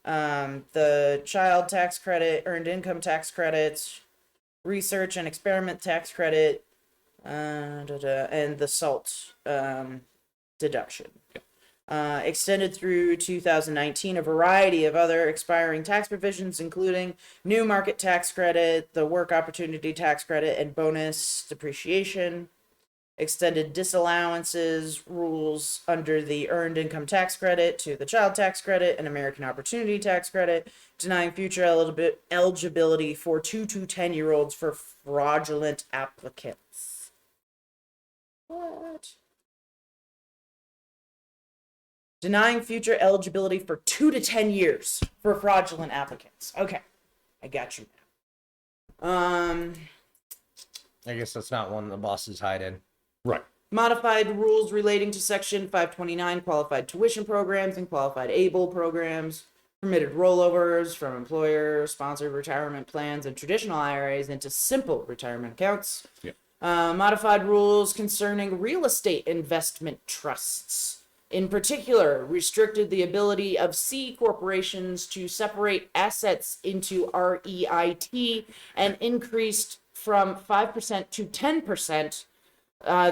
the Child Tax Credit, Earned Income Tax Credits, Research and Experiment Tax Credit, and the SALT deduction. Extended through 2019 a variety of other expiring tax provisions, including New Market Tax Credit, the Work Opportunity Tax Credit, and bonus depreciation. Extended disallowances rules under the Earned Income Tax Credit to the Child Tax Credit and American Opportunity Tax Credit, denying future eligibility for 2 to 10-year-olds for fraudulent applicants. What? Denying future eligibility for 2 to 10 years for fraudulent applicants. Okay, I got you now. I guess that's not one the bosses hide in. Right. Modified rules relating to Section 529 qualified tuition programs and qualified ABLE programs. Permitted rollovers from employer-sponsored retirement plans and traditional IRAs into simple retirement accounts. Yep. Modified rules concerning real estate investment trusts. In particular, restricted the ability of C corporations to separate assets into REIT and increased from 5% to 10%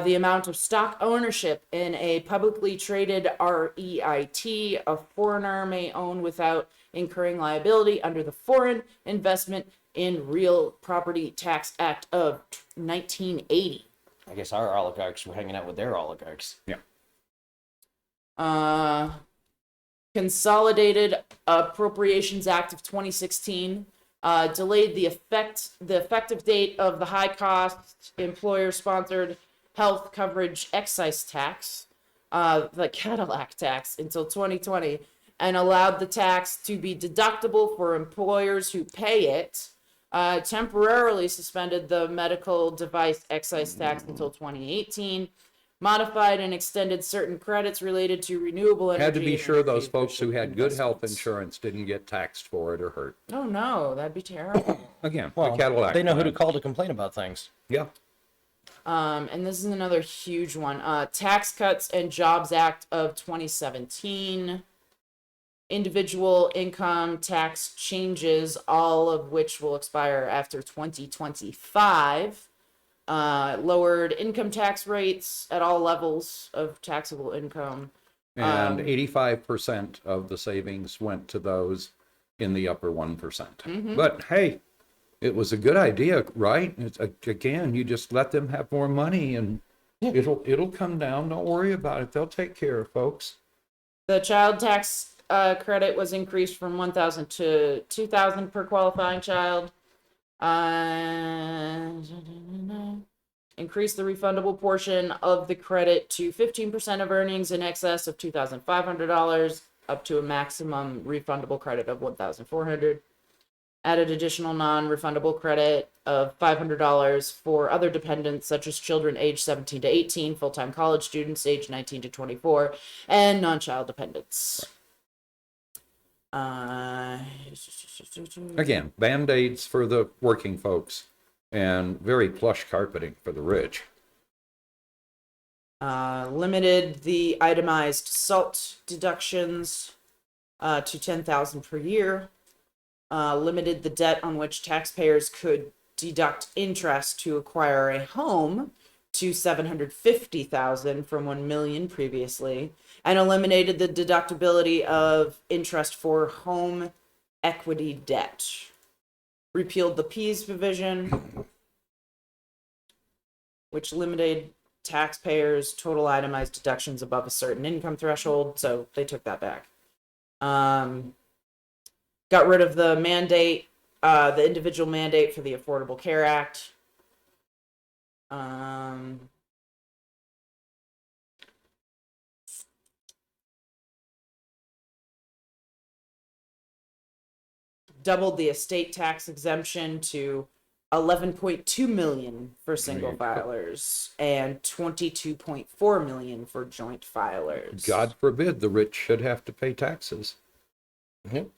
the amount of stock ownership in a publicly traded REIT a foreigner may own without incurring liability under the Foreign Investment in Real Property Tax Act of 1980. I guess our oligarchs were hanging out with their oligarchs. Yeah. Consolidated Appropriations Act of 2016 delayed the effective date of the high cost employer-sponsored health coverage excise tax, the Cadillac tax, until 2020, and allowed the tax to be deductible for employers who pay it. Temporarily suspended the medical device excise tax until 2018. Modified and extended certain credits related to renewable energy. Had to be and sure those energy folks who had good health investments. insurance didn't get taxed for it or hurt. Oh no, that'd be terrible. Again, Well, the Cadillac. they know who to plan. call to complain about things. Yeah. And this is another huge one. Tax Cuts and Jobs Act of 2017. Individual income tax changes, all of which will expire after 2025. Lowered income tax rates at all levels of taxable income. And 85% of the savings went to those in the upper 1%. But hey, it was a good idea, right? It's, again, you just let them have more money and it'll come down. Don't worry about it. They'll take care of folks. The child tax credit was increased from $1,000 to $2,000 per qualifying child. Increase the refundable portion of the credit to 15% of earnings in excess of $2,500, up to a maximum refundable credit of $1,400. Added additional non-refundable credit of $500 for other dependents such as children aged 17 to 18, full-time college students aged 19 to 24, and non-child dependents. Again, Band-Aids for the working folks and very plush carpeting for the rich. Limited the itemized SALT deductions to $10,000 per year. Limited the debt on which taxpayers could deduct interest to acquire a home to $750,000 from $1 million previously, and eliminated the deductibility of interest for home equity debt. Repealed the P's provision, which limited taxpayers' total itemized deductions above a certain income threshold, so they took that back. Got rid of the mandate, the individual mandate for the Affordable Care Act. Doubled the estate tax exemption to $11.2 million for single filers and $22.4 million for joint filers. God forbid the rich should have to pay taxes. Yep.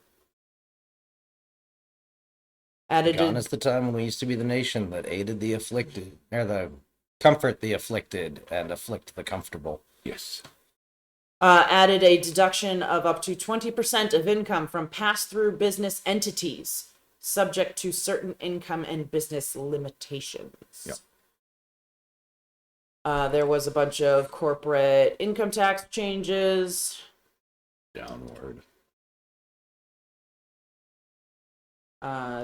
Added Gone is the time when we used to be the nation that aided the afflicted, or the Comfort the afflicted and afflict the comfortable. Yes. Added a deduction of up to 20% of income from pass-through business entities, subject to certain income and business limitations. Yep. There was a bunch of corporate income tax changes. Downward.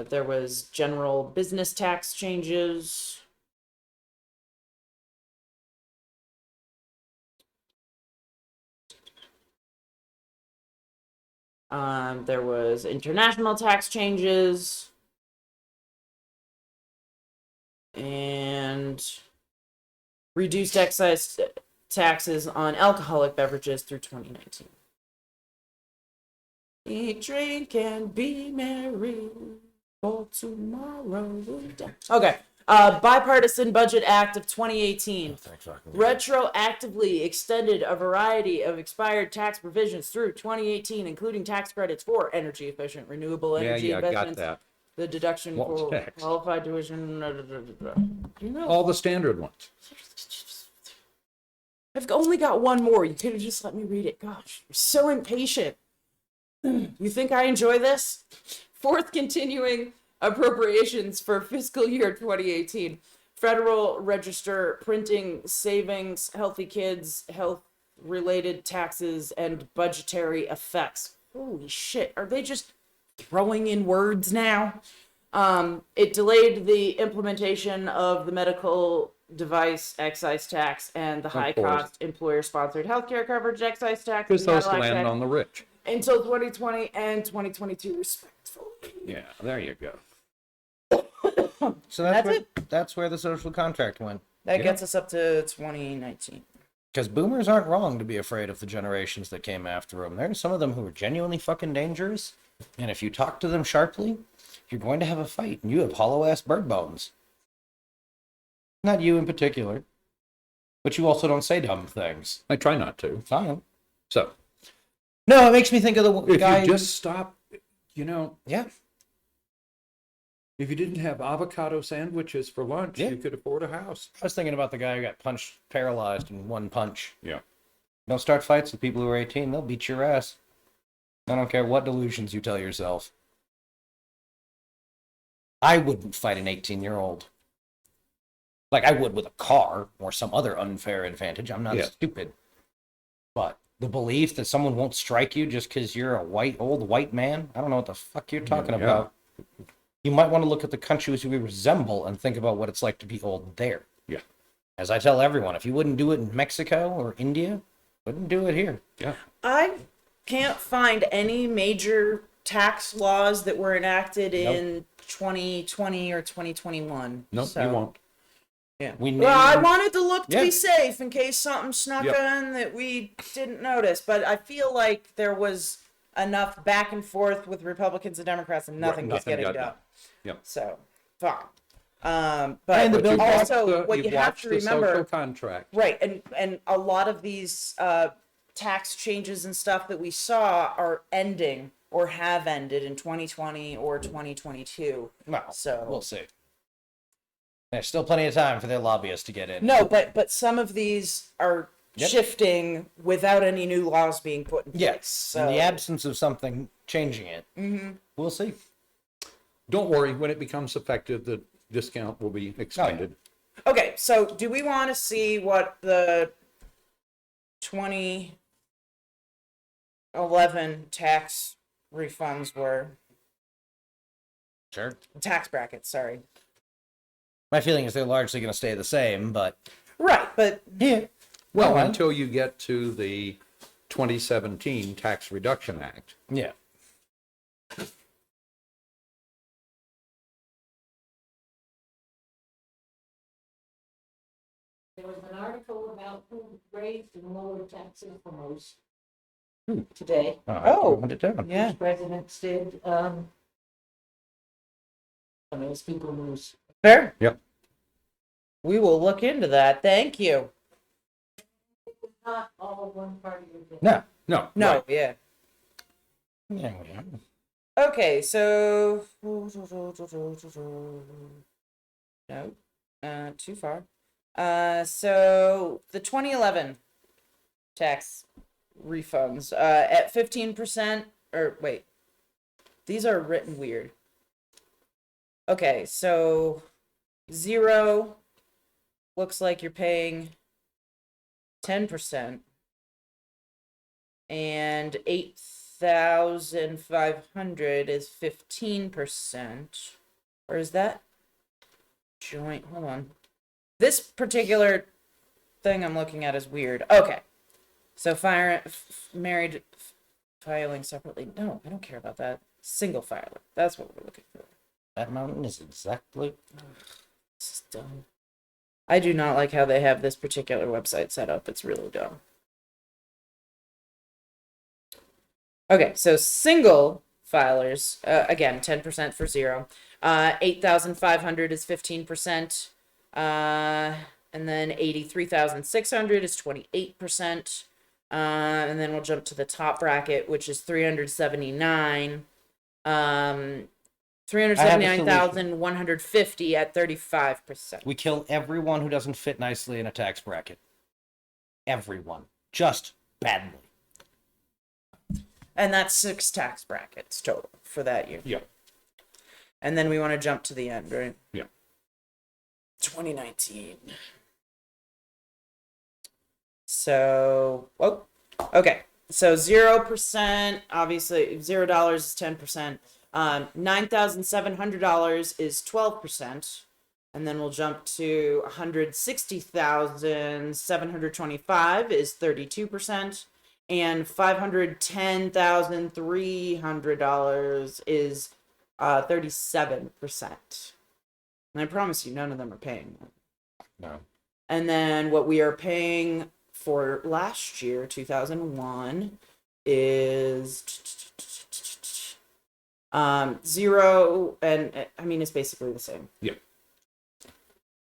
There was general business tax changes. There was international tax changes. And reduced excise taxes on alcoholic beverages through 2019. Eat, drink, and be merry, for tomorrow will die. Okay. Bipartisan Budget Act of 2018 retroactively extended a variety of expired tax provisions through 2018, including tax credits for energy efficient renewable energy Yeah, got investments, that. the deduction What for text? qualified tuition. You know, All the standard ones. I've only got one more. You could have just let me read it. Gosh, you're so impatient. You think I enjoy this? Fourth continuing appropriations for fiscal year 2018. Federal Register printing, savings, healthy kids, health-related taxes, and budgetary effects. Holy shit, are they just throwing in words now? It delayed the implementation of the medical device excise tax and the high-cost employer-sponsored healthcare coverage excise tax. Because those land on the rich. Until 2020 and 2022, respectfully. Yeah, there you go. So That's that's where the social contract went. That gets us up to 2019. Because boomers aren't wrong to be afraid of the generations that came after them. There's some of them who are genuinely fucking dangerous. And if you talk to them sharply, you're going to have a fight. And you have hollow-ass bird bones. Not you in particular. But you also don't say dumb things. I try not to. Fine. So, No, it makes me think of the if guy... you just stop, you know, Yeah. if you didn't have avocado sandwiches for lunch, Yeah. you could afford a house. I was thinking about the guy who got paralyzed in one punch. Yeah. Don't start fights with people who are 18. They'll beat your ass. I don't care what delusions you tell yourself. I wouldn't fight an 18-year-old. Like I would with a car or some other unfair advantage. I'm not stupid. But the belief that someone won't strike you just because you're a old white man, I don't know what the fuck you're talking about. You might want to look at the countries we resemble and think about what it's like to be old there. Yeah. As I tell everyone, if you wouldn't do it in Mexico or India, wouldn't do it here. Yeah. I can't find any major tax laws that were enacted in 2020 or 2021. Nope, so, you won't. Yeah. We Well, I named- wanted to look to Yeah. be safe in case something snuck Yep. in that we didn't notice, but I feel like there was enough back and forth with Republicans and Democrats and nothing was nothing getting got done. done. Yep. So, fine. But And the bill also, what you've you have watched to the remember, social contract. right, and a lot of these tax changes and stuff that we saw are ending or have ended in 2020 or 2022. Well, So we'll see. There's still plenty of time for their lobbyists to get in. no, but some of these are shifting without any new laws being put in place. Yes. So In the absence of something changing it, we'll see. Don't worry, when it becomes effective, the discount will be expanded. okay, so do we want to see what the 2011 tax refunds were? Sure. Tax brackets, sorry. My feeling is they're largely going to stay the same, but Right, but yeah. Well, Well, until you get to the 2017 Tax Reduction Act. yeah. There was an article about who raised and lowered taxes the most today. Oh, hunt it down. Yeah. presidents did. Some of those people who's Fair. Yep. We will look into that. Thank you. not all one party or the No. No. No, right. yeah. Yeah. Okay, so no, too far. So the 2011 tax refunds at 15%, or wait, these are written weird. Okay, so 0 looks like you're paying 10%, and 8,500 is 15%, or is that joint? Hold on. This particular thing I'm looking at is weird. Okay. So married filing separately. No, I don't care about that. Single filer. That's what we're looking for. That mountain is exactly. This is dumb. I do not like how they have this particular website set up. It's really dumb. Okay, so single filers, again, 10% for 0. 8,500 is 15%. And then 83,600 is 28%. And then we'll jump to the top bracket, which is 379. 379,150 at 35%. We kill everyone who doesn't fit nicely in a tax bracket. Everyone. Just badly. And that's 6 tax brackets total for that year. Yeah. And then we want to jump to the end, right? Yeah. 2019. So, oh, okay. So 0%, obviously $0 is 10%. $9,700 is 12%. And then we'll jump to 160,725 is 32%. And $510,300 is 37%. And I promise you, none of them are paying that. No. And then what we are paying for last year, 2001, is 0, and I mean it's basically the same. Yeah.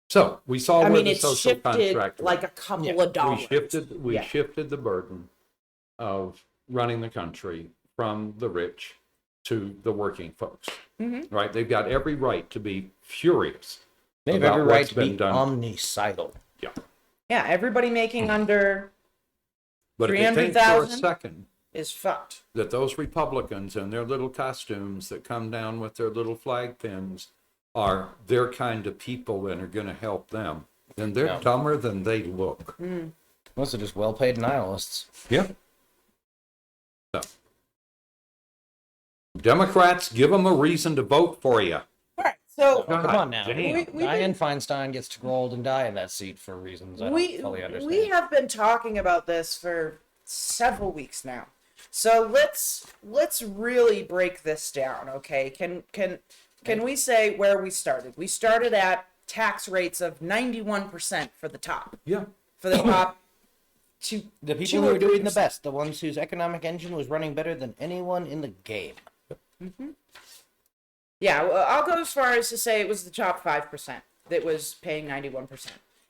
So we saw I where mean the it's social shifted contract like a went. couple of dollars. We Yeah. shifted the burden of running the country from the rich to the working folks. Mm-hmm. Right? They've got every right to be furious. They have about every right what's to been be done. omnicidal. Yeah. Yeah, everybody making under But if you think for a 300,000 second is fucked. that those Republicans in their little costumes that come down with their little flag pins are their kind of people and are going to help them, then they're No. dumber than they look. Most are just well-paid nihilists. Yeah. So, Democrats, give them a reason to vote for you. All right, so Come on now. damn. Dianne Feinstein gets to grow and die in that seat for reasons I don't fully understand. we have been talking about this for several weeks now. So let's really break this down, okay? Can we say where we started? We started at tax rates of 91% for the top. Yeah. For the top The people who are doing the best, the ones whose economic engine was running better than anyone in the game. Yeah, well, I'll go as far as to say it was the top 5% that was paying 91%.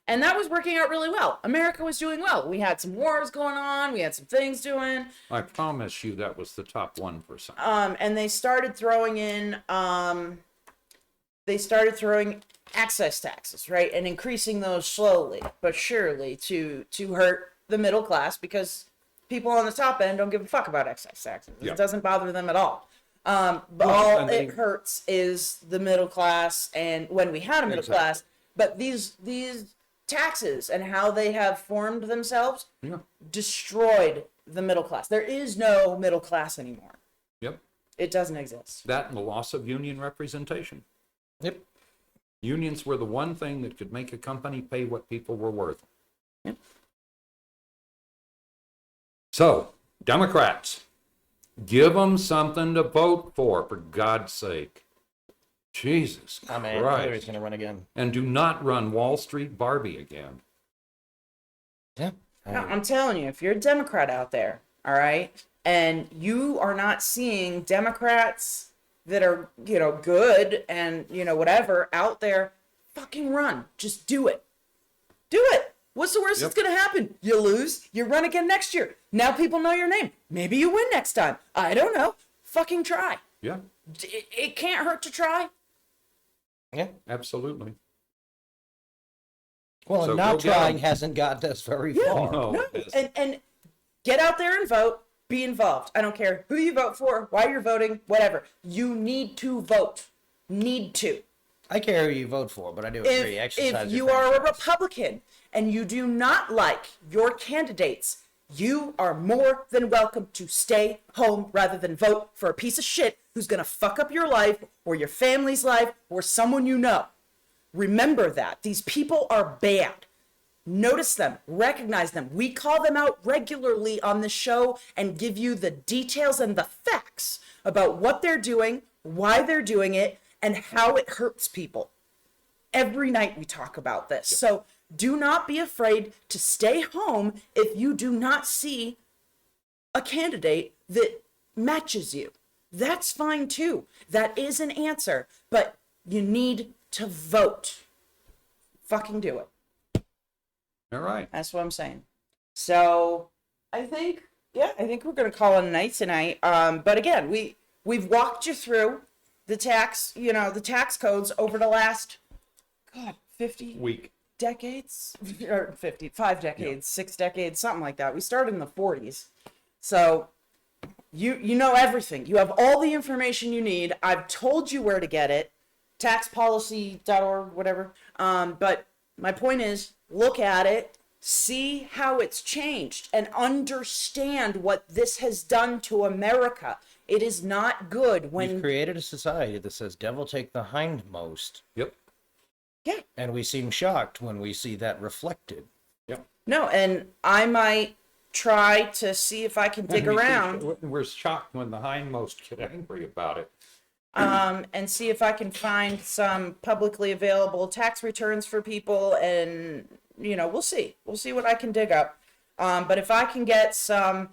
And that was working out really well. America was doing well. We had some wars going on. We had some things doing. I promise you that was the top 1%. And they started throwing in, excess taxes, right? And increasing those slowly but surely to hurt the middle class, because people on the top end don't give a fuck about excess taxes. Yeah. It doesn't bother them at all. But Well, all and it they- hurts is the middle class, and when we had a middle Exactly. class, but these taxes and how they have formed themselves Yeah. destroyed the middle class. There is no middle class anymore. Yep. It doesn't exist. That and the loss of union representation. Yep. Unions were the one thing that could make a company pay what people were worth. Yep. So, Democrats, give them something to vote for God's sake. Jesus Oh man, Christ. Hillary's gonna run again. And do not run Wall Street Barbie again. Yeah. No, I'm telling you, if you're a Democrat out there, all right, and you are not seeing Democrats that are, good and, whatever out there, fucking run. Just do it. Do it. What's the worst that's going to happen? You lose. You run again next year. Now people know your name. Maybe you win next time. I don't know. Fucking try. Yeah, It can't hurt to try. Yeah. absolutely. Well, So and not go get trying 'em. hasn't gotten us very Yeah. far. No, No, it's- and get out there and vote. Be involved. I don't care who you vote for, why you're voting, whatever. You need to vote. Need to. I care who you vote for, but I do agree. Exercise If your you are a franchise. Republican and you do not like your candidates, you are more than welcome to stay home rather than vote for a piece of shit who's going to fuck up your life or your family's life or someone you know. Remember that. These people are bad. Notice them, recognize them. We call them out regularly on the show and give you the details and the facts about what they're doing, why they're doing it, and how it hurts people. Every night we talk about this. So do not be afraid to stay home if you do not see a candidate that matches you. That's fine too. That is an answer, but you need to vote. Fucking do it. All right. That's what I'm saying. So I think we're gonna call it a night tonight. But again, we've walked you through the tax codes over the last 50 Week. decades or 5 decades, 6 decades, something like that. We started in the 40s. So you know everything. You have all the information you need. I've told you where to get it. Taxpolicy.org, whatever. But my point is, look at it, see how it's changed, and understand what this has done to America. It is not good when... We've created a society that says devil take the hindmost, Yep. Yeah. and we seem shocked when we see that reflected. Yep. No, and I might try to see if I can dig around We're shocked when the hindmost get angry about it. and see if I can find some publicly available tax returns for people, and we'll see what I can dig up. But if I can get some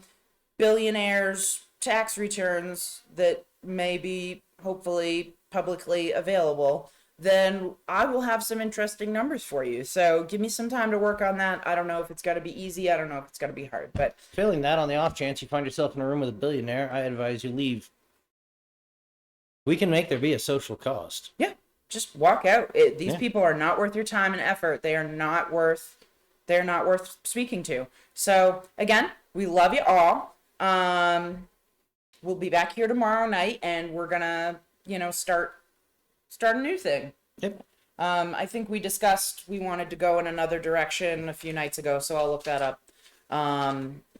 billionaires tax returns that may be hopefully publicly available, then I will have some interesting numbers for you. So give me some time to work on that. I don't know if it's got to be easy. I don't know if it's got to be hard, but Failing that, on the off chance you find yourself in a room with a billionaire, I advise you leave. We can make there be a social cost. yeah, just walk out. These Yeah. people are not worth your time and effort. They're not worth speaking to. So again, we love you all. We'll be back here tomorrow night, and we're gonna, start a new thing. Yep. I think we discussed we wanted to go in another direction a few nights ago, so I'll look that up.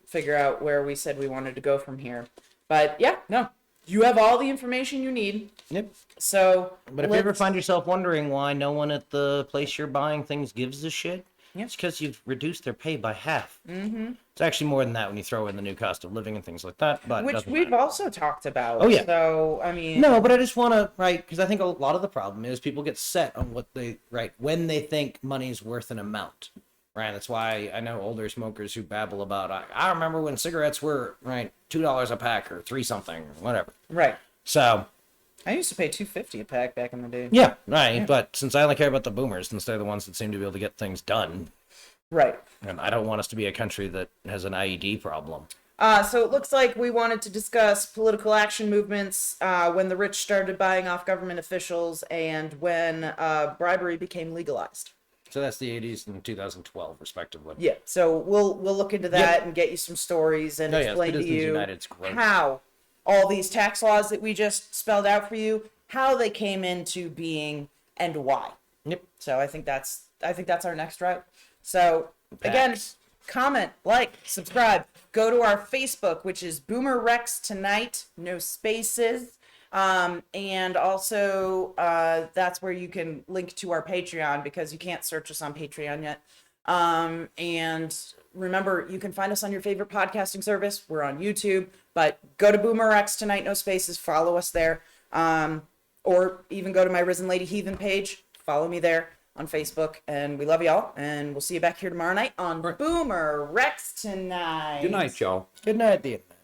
Figure out where we said we wanted to go from here. But yeah, no, you have all the information you need. Yep. So, But if you ever find yourself wondering why no one at the place you're buying things gives a shit, it's because you've reduced their pay by half. Mm-hmm. It's actually more than that when you throw in the new cost of living and things like that. But which doesn't we've matter. also talked about. Oh, yeah. So I mean, No, but I just want to, because I think a lot of the problem is people get set on what they, when they think money's worth an amount, right? That's why I know older smokers who babble about, I remember when cigarettes were, $2 a pack or $3 something, whatever. right. So, I used to pay $2.50 a pack back in the day. yeah, right. But since I only care about the boomers, since they're the ones that seem to be able to get things done, Right. and I don't want us to be a country that has an IED problem. So it looks like we wanted to discuss political action movements when the rich started buying off government officials and when bribery became legalized. So that's the 80s and 2012, respectively. Yeah. So we'll look into that and get you some stories and Oh, yeah, explain to Citizens you United's great. how all these tax laws that we just spelled out for you, how they came into being and why. Yep. So I think that's our next route. So again, Facts. comment, like, subscribe. Go to our Facebook, which is BoomerRexTonight, no spaces. And also that's where you can link to our Patreon because you can't search us on Patreon yet. And remember, you can find us on your favorite podcasting service. We're on YouTube, but go to BoomerRexTonight, no spaces. Follow us there. Or even go to my RisenLadyHeathen page. Follow me there on Facebook, and we love y'all, and we'll see you back here tomorrow night on Boomer Rex Tonight. Good night, y'all. Good night, the internet.